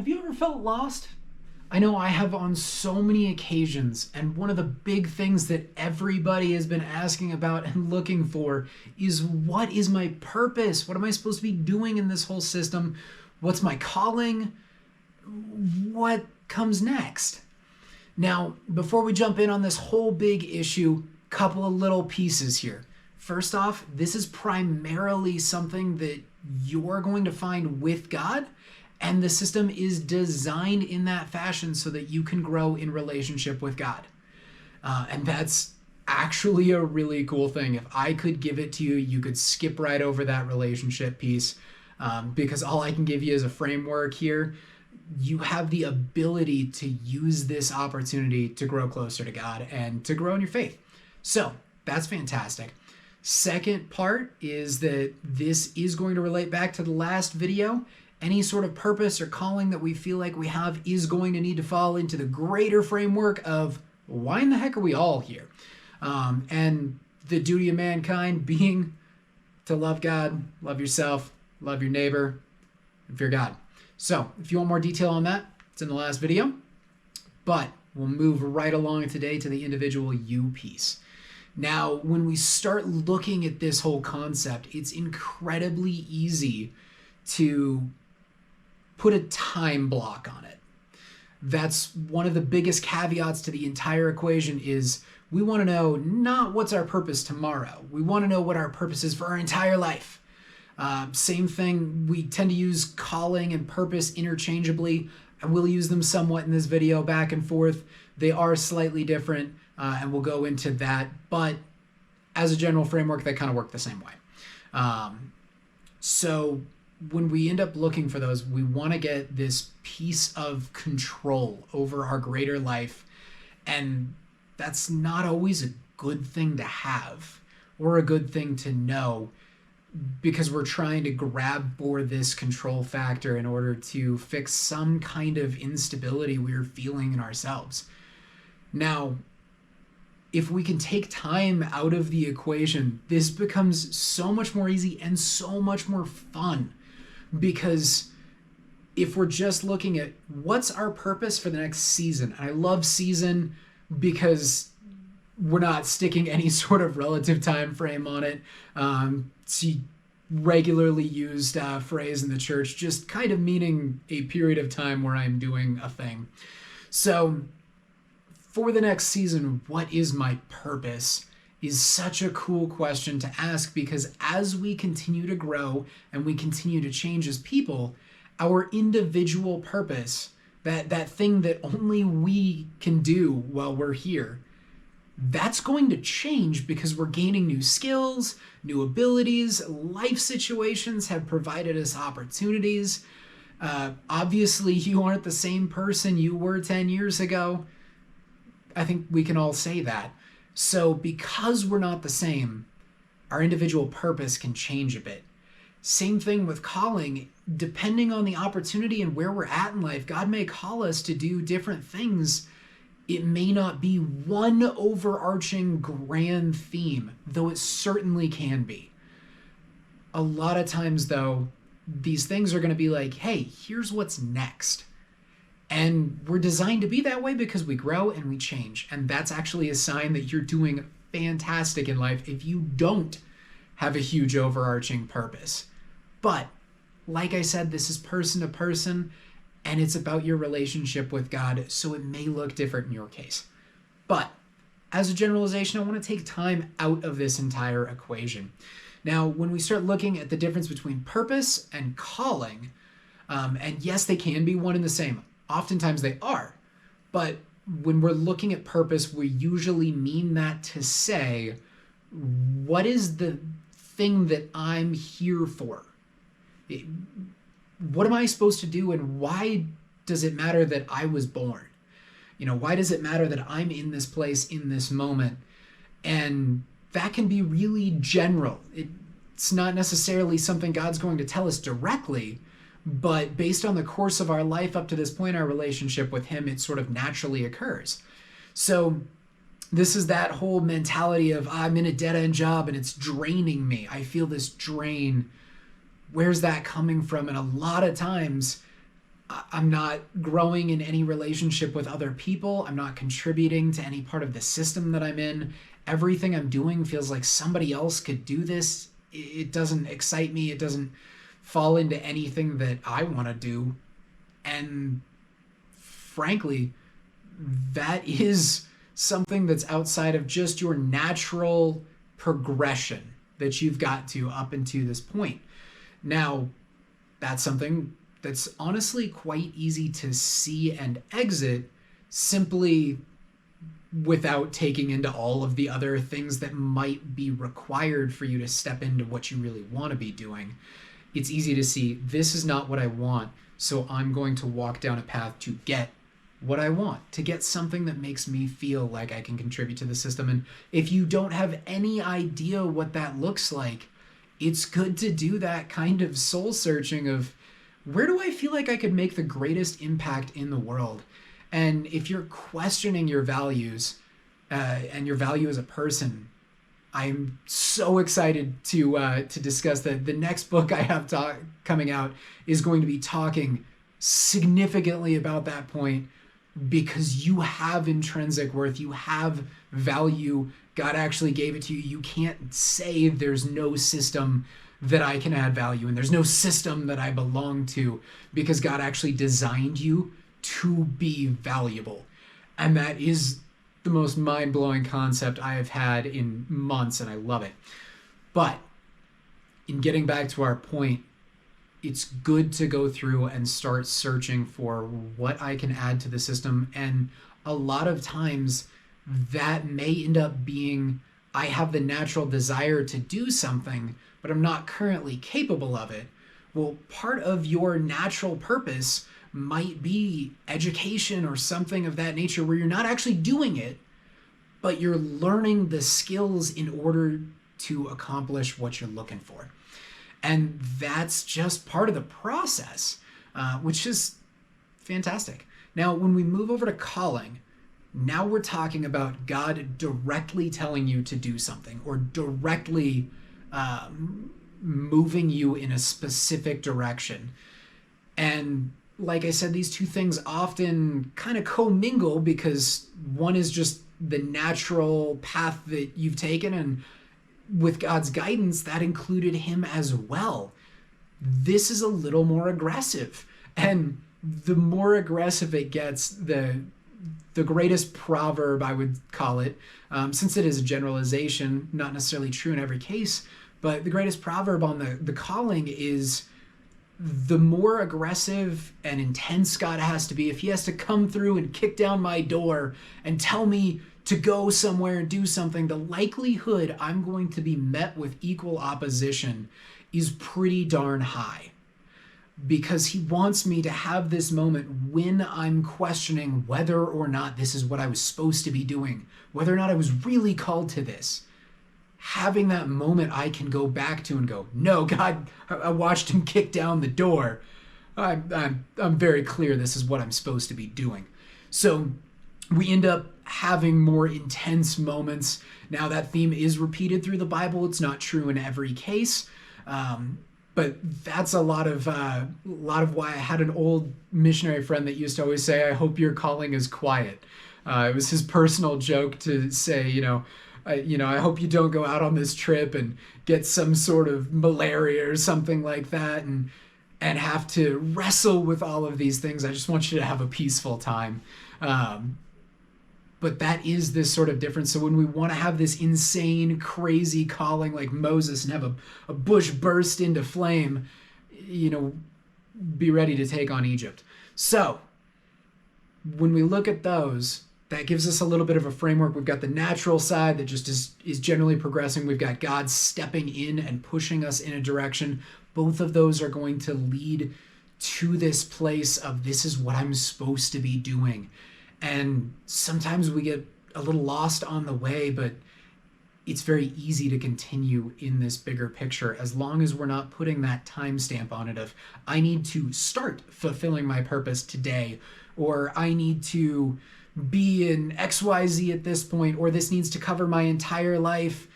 Have you ever felt lost? I know I have on so many occasions, and one of the big things that everybody has been asking about and looking for is, what is my purpose? What am I supposed to be doing in this whole system? What's my calling? What comes next? Now, before we jump in on this whole big issue, couple of little pieces here. First off, this is primarily something that you're going to find with God, and the system is designed in that fashion so that you can grow in relationship with God. And that's actually a really cool thing. If I could give it to you, you could skip right over that relationship piece, because all I can give you is a framework here. You have the ability to use this opportunity to grow closer to God and to grow in your faith. So that's fantastic. Second part is that this is going to relate back to the last video. Any sort of purpose or calling that we feel like we have is going to need to fall into the greater framework of, why in the heck are we all here? And the duty of mankind being to love God, love yourself, love your neighbor, and fear God. So if you want more detail on that, it's in the last video. But we'll move right along today to the individual you piece. Now, when we start looking at this whole concept, it's incredibly easy to put a time block on it. That's one of the biggest caveats to the entire equation. Is we want to know not what's our purpose tomorrow. We want to know what our purpose is for our entire life. Same thing, we tend to use calling and purpose interchangeably. I will use them somewhat in this video, back and forth. They are slightly different, and we'll go into that. But as a general framework, they kind of work the same way. So when we end up looking for those, we want to get this piece of control over our greater life. And that's not always a good thing to have or a good thing to know, because we're trying to grab for this control factor in order to fix some kind of instability we're feeling in ourselves. Now, if we can take time out of the equation, this becomes so much more easy and so much more fun. Because if we're just looking at what's our purpose for the next season, and I love season because we're not sticking any sort of relative time frame on it. It's a regularly used phrase in the church, just kind of meaning a period of time where I'm doing a thing. So for the next season, what is my purpose is such a cool question to ask, because as we continue to grow and we continue to change as people, our individual purpose, that thing that only we can do while we're here, that's going to change because we're gaining new skills, new abilities. Life situations have provided us opportunities. Obviously, you aren't the same person you were 10 years ago. I think we can all say that. So because we're not the same, our individual purpose can change a bit. Same thing with calling. Depending on the opportunity and where we're at in life, God may call us to do different things. It may not be one overarching grand theme, though it certainly can be. A lot of times, though, these things are going to be like, hey, here's what's next. And we're designed to be that way because we grow and we change. And that's actually a sign that you're doing fantastic in life if you don't have a huge overarching purpose. But like I said, this is person to person, and it's about your relationship with God, so it may look different in your case. But as a generalization, I want to take time out of this entire equation. Now, when we start looking at the difference between purpose and calling, and yes, they can be one and the same. Oftentimes they are. But when we're looking at purpose, we usually mean that to say, what is the thing that I'm here for? What am I supposed to do, and why does it matter that I was born? Why does it matter that I'm in this place in this moment? And that can be really general. It's not necessarily something God's going to tell us directly, but based on the course of our life up to this point, our relationship with Him, it sort of naturally occurs. So this is that whole mentality of, I'm in a dead-end job and it's draining me. I feel this drain. Where's that coming from? And a lot of times I'm not growing in any relationship with other people. I'm not contributing to any part of the system that I'm in. Everything I'm doing feels like somebody else could do this. It doesn't excite me. It doesn't fall into anything that I want to do. And frankly, that is something that's outside of just your natural progression that you've got to up into this point. Now, that's something that's honestly quite easy to see and exit simply without taking into all of the other things that might be required for you to step into what you really want to be doing. It's easy to see, this is not what I want, so I'm going to walk down a path to get what I want, to get something that makes me feel like I can contribute to the system. And if you don't have any idea what that looks like, it's good to do that kind of soul searching of, where do I feel like I could make the greatest impact in the world? And if you're questioning your values and your value as a person, I'm so excited to discuss that. The next book I have coming out is going to be talking significantly about that point, because you have intrinsic worth, you have value. God actually gave it to you. You can't say there's no system that I can add value in. There's no system that I belong to, because God actually designed you to be valuable. And that is the most mind-blowing concept I have had in months, and I love it. But in getting back to our point, it's good to go through and start searching for what I can add to the system. And a lot of times that may end up being, I have the natural desire to do something, but I'm not currently capable of it. Well, part of your natural purpose might be education or something of that nature, where you're not actually doing it, but you're learning the skills in order to accomplish what you're looking for. And that's just part of the process, which is fantastic. Now, when we move over to calling, now we're talking about God directly telling you to do something, or directly moving you in a specific direction. And like I said, these two things often kind of commingle, because one is just the natural path that you've taken, and with God's guidance, that included him as well. This is a little more aggressive. And the more aggressive it gets, the greatest proverb, I would call it, since it is a generalization, not necessarily true in every case, but the greatest proverb on the calling is, the more aggressive and intense God has to be, if he has to come through and kick down my door and tell me to go somewhere and do something, the likelihood I'm going to be met with equal opposition is pretty darn high. Because he wants me to have this moment when I'm questioning whether or not this is what I was supposed to be doing, whether or not I was really called to this. Having that moment I can go back to and go, no, God, I watched him kick down the door. I'm very clear this is what I'm supposed to be doing. So we end up having more intense moments. Now, that theme is repeated through the Bible. It's not true in every case. But that's a lot of why I had an old missionary friend that used to always say, I hope your calling is quiet. It was his personal joke to say, I hope you don't go out on this trip and get some sort of malaria or something like that and have to wrestle with all of these things. I just want you to have a peaceful time. But that is this sort of difference. So when we want to have this insane, crazy calling like Moses and have a bush burst into flame, be ready to take on Egypt. So when we look at those, that gives us a little bit of a framework. We've got the natural side that just is generally progressing. We've got God stepping in and pushing us in a direction. Both of those are going to lead to this place of, this is what I'm supposed to be doing. And sometimes we get a little lost on the way, but it's very easy to continue in this bigger picture as long as we're not putting that timestamp on it of, I need to start fulfilling my purpose today, or I need to be in XYZ at this point, or this needs to cover my entire life.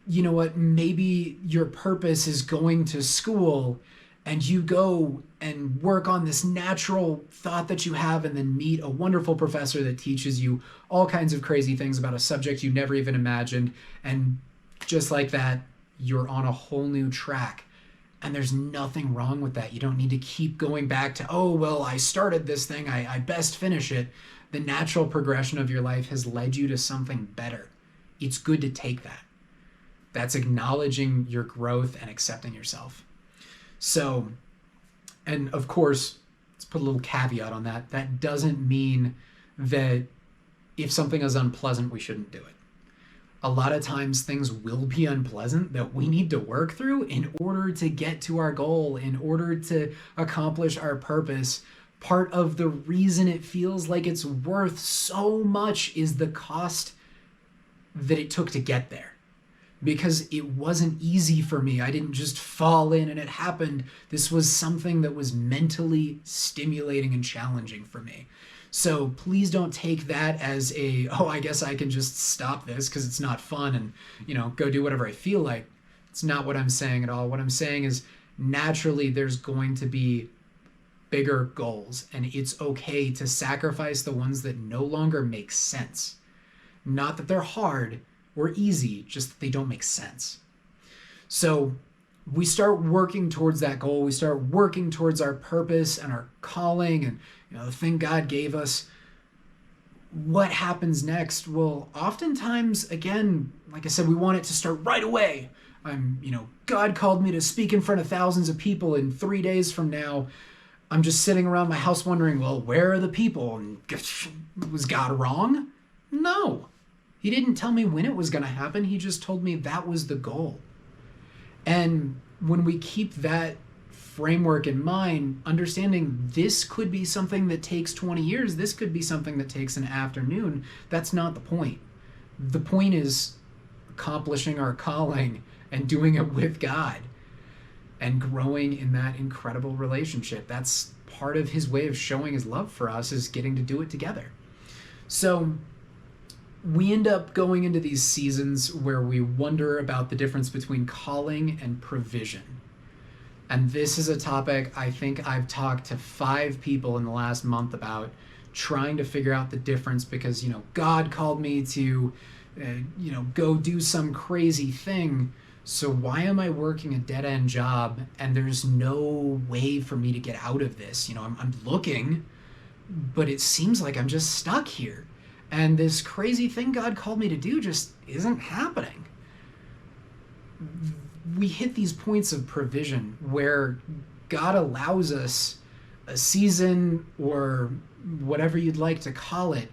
You know what? Maybe your purpose is going to school, and you go and work on this natural thought that you have, and then meet a wonderful professor that teaches you all kinds of crazy things about a subject you never even imagined. And just like that, you're on a whole new track. And there's nothing wrong with that. You don't need to keep going back to, oh, well, I started this thing, I best finish it. The natural progression of your life has led you to something better. It's good to take that. That's acknowledging your growth and accepting yourself. So, and of course, let's put a little caveat on that. That doesn't mean that if something is unpleasant, we shouldn't do it. A lot of times things will be unpleasant that we need to work through in order to get to our goal, in order to accomplish our purpose. Part of the reason it feels like it's worth so much is the cost that it took to get there. Because it wasn't easy for me. I didn't just fall in and it happened. This was something that was mentally stimulating and challenging for me. So please don't take that as a, oh, I guess I can just stop this because it's not fun and, go do whatever I feel like. It's not what I'm saying at all. What I'm saying is naturally there's going to be bigger goals, and it's okay to sacrifice the ones that no longer make sense. Not that they're hard or easy, just that they don't make sense. So we start working towards that goal. We start working towards our purpose and our calling and the thing God gave us. What happens next? Well, oftentimes, again, like I said, we want it to start right away. God called me to speak in front of thousands of people in 3 days from now. I'm just sitting around my house wondering, well, where are the people? And was God wrong? No. He didn't tell me when it was going to happen. He just told me that was the goal. And when we keep that framework in mind, understanding this could be something that takes 20 years, this could be something that takes an afternoon, that's not the point. The point is accomplishing our calling and doing it with God and growing in that incredible relationship. That's part of his way of showing his love for us, is getting to do it together. So we end up going into these seasons where we wonder about the difference between calling and provision. And this is a topic I think I've talked to 5 people in the last month about, trying to figure out the difference, because, God called me to, go do some crazy thing. So why am I working a dead-end job and there's no way for me to get out of this? I'm looking, but it seems like I'm just stuck here. And this crazy thing God called me to do just isn't happening. We hit these points of provision where God allows us a season, or whatever you'd like to call it,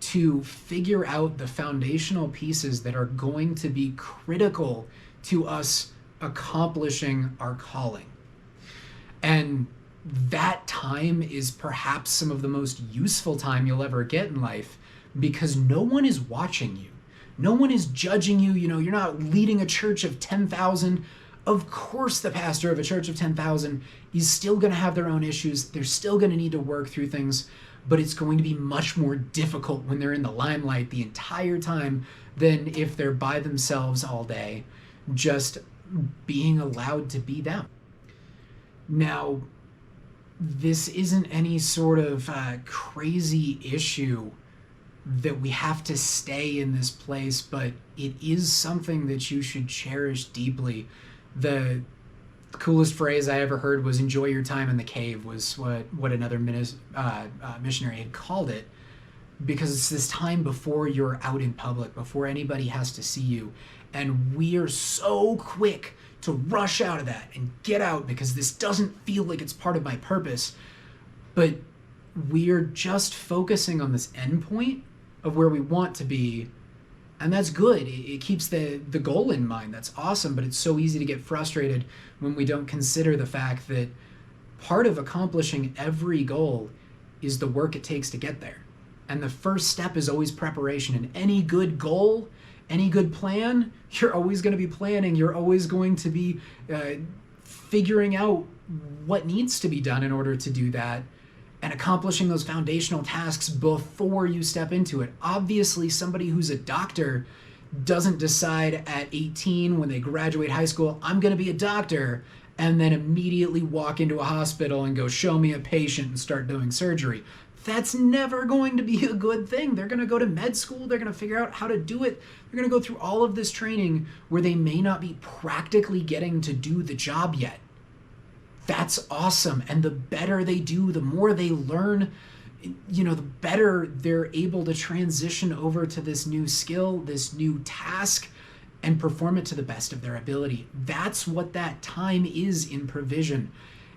to figure out the foundational pieces that are going to be critical to us accomplishing our calling. And that time is perhaps some of the most useful time you'll ever get in life, because no one is watching you. No one is judging you. You're not leading a church of 10,000. Of course, the pastor of a church of 10,000 is still going to have their own issues. They're still going to need to work through things, but it's going to be much more difficult when they're in the limelight the entire time than if they're by themselves all day, just being allowed to be them. Now, this isn't any sort of crazy issue that we have to stay in this place, but it is something that you should cherish deeply. The coolest phrase I ever heard was "enjoy your time in the cave," was what another missionary had called it, because it's this time before you're out in public, before anybody has to see you. And we are so quick to rush out of that and get out because this doesn't feel like it's part of my purpose. But we're just focusing on this endpoint of where we want to be, and that's good. It keeps the goal in mind. That's awesome, but it's so easy to get frustrated when we don't consider the fact that part of accomplishing every goal is the work it takes to get there. And the first step is always preparation. And any good goal, any good plan, you're always going to be planning. You're always going to be figuring out what needs to be done in order to do that, and accomplishing those foundational tasks before you step into it. Obviously, somebody who's a doctor doesn't decide at 18 when they graduate high school, I'm going to be a doctor, and then immediately walk into a hospital and go show me a patient and start doing surgery. That's never going to be a good thing. They're going to go to med school. They're going to figure out how to do it. They're going to go through all of this training where they may not be practically getting to do the job yet. That's awesome. And the better they do, the more they learn, the better they're able to transition over to this new skill, this new task, and perform it to the best of their ability. That's what that time is in provision.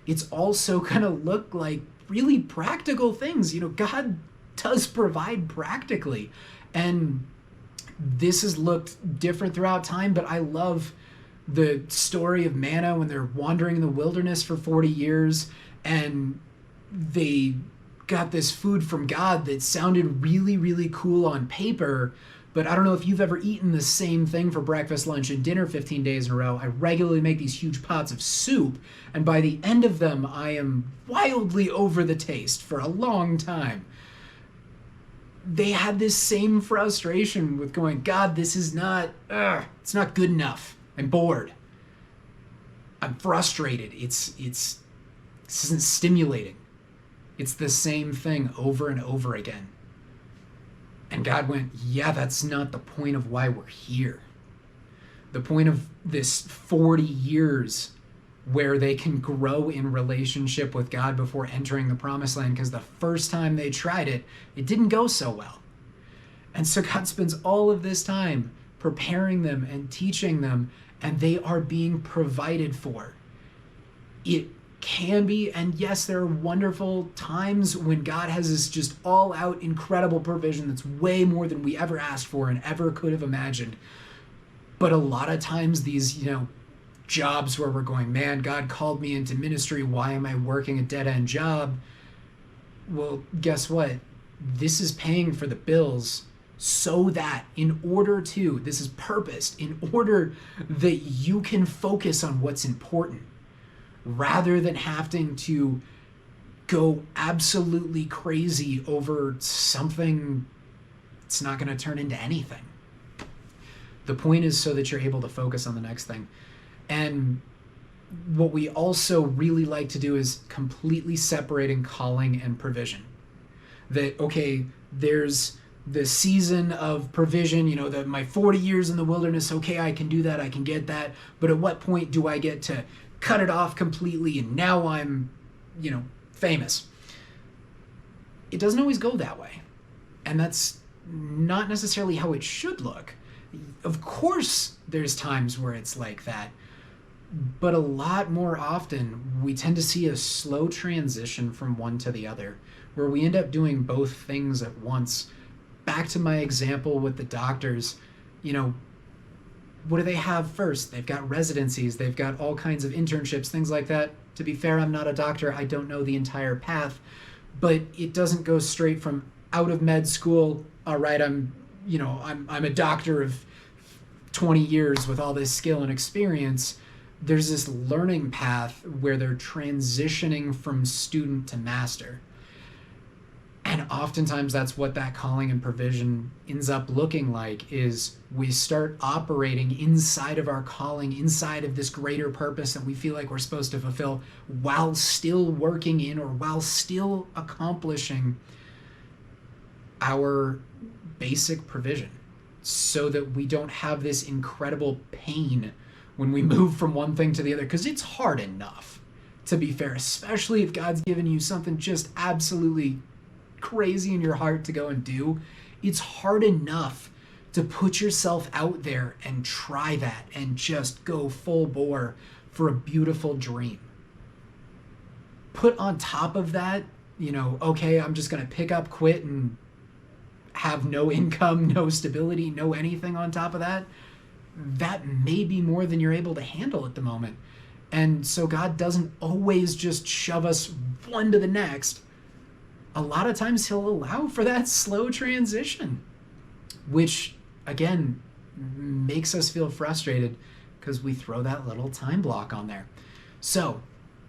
It's also going to look like really practical things. God does provide practically. And this has looked different throughout time, but I love the story of manna when they're wandering in the wilderness for 40 years and they got this food from God that sounded really, really cool on paper. But I don't know if you've ever eaten the same thing for breakfast, lunch, and dinner 15 days in a row. I regularly make these huge pots of soup, and by the end of them, I am wildly over the taste for a long time. They had this same frustration with going, God, this is not, it's not good enough. I'm bored. I'm frustrated. This isn't stimulating. It's the same thing over and over again. And God went, yeah, that's not the point of why we're here. The point of this 40 years where they can grow in relationship with God before entering the promised land, because the first time they tried it, it didn't go so well. And so God spends all of this time preparing them and teaching them, and they are being provided for. It can be, and yes, there are wonderful times when God has this just all-out incredible provision that's way more than we ever asked for and ever could have imagined. But a lot of times these, jobs where we're going, man, God called me into ministry, why am I working a dead-end job? Well, guess what? This is paying for the bills so that this is purposed, in order that you can focus on what's important, rather than having to go absolutely crazy over something that's not going to turn into anything. The point is so that you're able to focus on the next thing. And what we also really like to do is completely separating calling and provision. That, okay, there's the season of provision, my 40 years in the wilderness, okay, I can do that, I can get that, but at what point do I get to cut it off completely and now I'm, famous? It doesn't always go that way. And that's not necessarily how it should look. Of course, there's times where it's like that, but a lot more often we tend to see a slow transition from one to the other, where we end up doing both things at once. Back to my example with the doctors, what do they have first? They've got residencies, they've got all kinds of internships, things like that. To be fair, I'm not a doctor, I don't know the entire path, but it doesn't go straight from out of med school, all right, I'm a doctor of 20 years with all this skill and experience. There's this learning path where they're transitioning from student to master. And oftentimes that's what that calling and provision ends up looking like, is we start operating inside of our calling, inside of this greater purpose that we feel like we're supposed to fulfill, while still working in, or while still accomplishing our basic provision, so that we don't have this incredible pain when we move from one thing to the other. Because it's hard enough, to be fair, especially if God's given you something just absolutely crazy in your heart to go and do. It's hard enough to put yourself out there and try that and just go full bore for a beautiful dream. Put on top of that, okay, I'm just going to pick up, quit, and have no income, no stability, no anything on top of that. That may be more than you're able to handle at the moment. And so God doesn't always just shove us one to the next. A lot of times he'll allow for that slow transition, which again makes us feel frustrated because we throw that little time block on there. So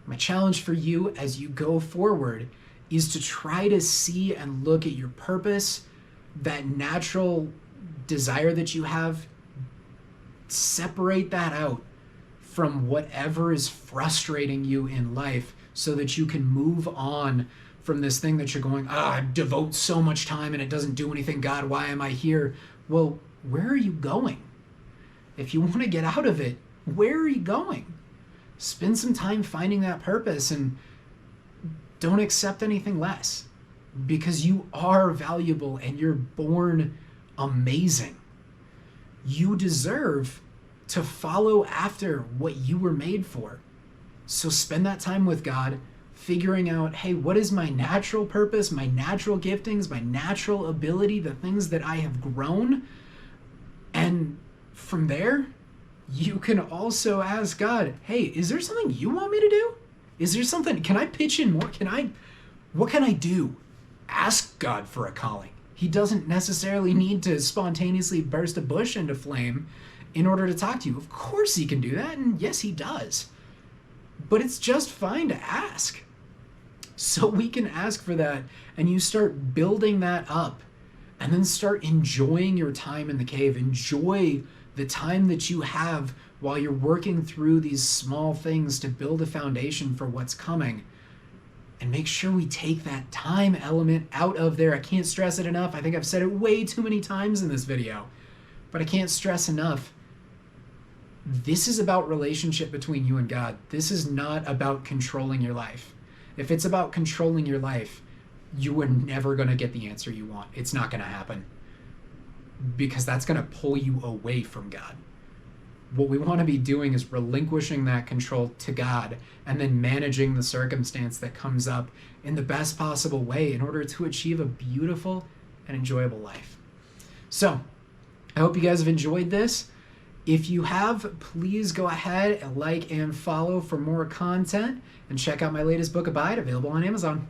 my challenge for you as you go forward is to try to see and look at your purpose, that natural desire that you have, separate that out from whatever is frustrating you in life so that you can move on from this thing that you're going, I devote so much time and it doesn't do anything. God, why am I here? Well, where are you going? If you want to get out of it, where are you going? Spend some time finding that purpose and don't accept anything less, because you are valuable and you're born amazing. You deserve to follow after what you were made for. So spend that time with God, figuring out, hey, what is my natural purpose, my natural giftings, my natural ability, the things that I have grown. And from there, you can also ask God, hey, is there something you want me to do? Is there something, can I pitch in more? What can I do? Ask God for a calling. He doesn't necessarily need to spontaneously burst a bush into flame in order to talk to you. Of course he can do that, and yes, he does. But it's just fine to ask. So we can ask for that, and you start building that up, and then start enjoying your time in the cave. Enjoy the time that you have while you're working through these small things to build a foundation for what's coming. And make sure we take that time element out of there. I can't stress it enough. I think I've said it way too many times in this video, but I can't stress enough. This is about relationship between you and God. This is not about controlling your life. If it's about controlling your life, you are never going to get the answer you want. It's not going to happen, because that's going to pull you away from God. What we want to be doing is relinquishing that control to God and then managing the circumstance that comes up in the best possible way in order to achieve a beautiful and enjoyable life. So I hope you guys have enjoyed this. If you have, please go ahead and like and follow for more content, and check out my latest book, Abide, available on Amazon.